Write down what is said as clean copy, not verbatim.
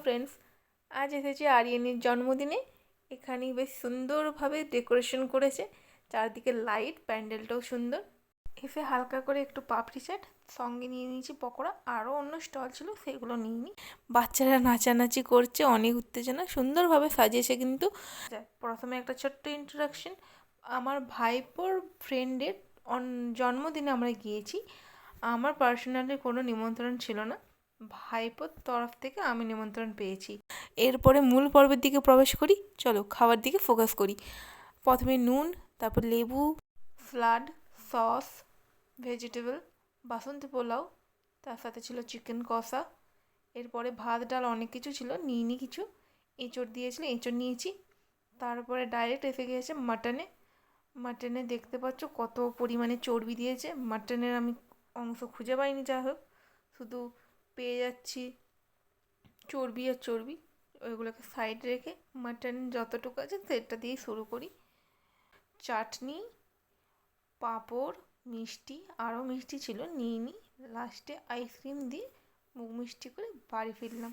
Friends, আজ এসেছি আরিয়ানের জন্মদিনে। এখানে বেশ সুন্দরভাবে ডেকোরেশন করেছে, চারদিকে লাইট, প্যান্ডেলটাও সুন্দর। এসে হালকা করে একটু পাপড়ি চাট, সঙ্গে নিয়ে নিয়েছি পকোড়া, আরও অন্য স্টল ছিল সেগুলো নিয়ে নিই। বাচ্চারা নাচানাচি করছে, অনেক উত্তেজনা, সুন্দরভাবে সাজিয়েছে কিন্তু। প্রথমে একটা ছোট্ট ইন্ট্রোডাকশন। আমার ভাইপোর ফ্রেন্ডের জন্মদিনে আমরা গিয়েছি। আমার পার্সোনালি কোনো নিমন্ত্রণ ছিল না, ভাইপোর তরফ থেকে আমি নিমন্ত্রণ পেয়েছি। এরপরে মূল পর্বের দিকে প্রবেশ করি, চলো খাবার দিকে ফোকাস করি। প্রথমে নুন, তারপর লেবু, স্লাড, সস, ভেজিটেবল, বাসন্তী পোলাও, তার সাথে ছিল চিকেন কষা। এরপরে ভাত ডাল অনেক কিছু ছিল, নিইনি কিছু। এঁচড় দিয়েছিল, এঁচড় নিয়েছি। তারপরে ডাইরেক্ট এসে গিয়েছে মাটনে। মাটনে দেখতে পাচ্ছ কত পরিমাণে চর্বি দিয়েছে। মাটনের আমি অংশ খুঁজে পাইনি, যা হোক শুধু পেয়ে যাচ্ছি চর্বি আর চর্বি। ওইগুলোকে সাইড রেখে মাটন যতটুকু আছে সেটা দিয়েই শুরু করি। চাটনি, পাঁপড়, মিষ্টি, আরও মিষ্টি ছিল নিইনি। লাস্টে আইসক্রিম দিয়ে মুখ মিষ্টি করে বাড়ি ফিরলাম।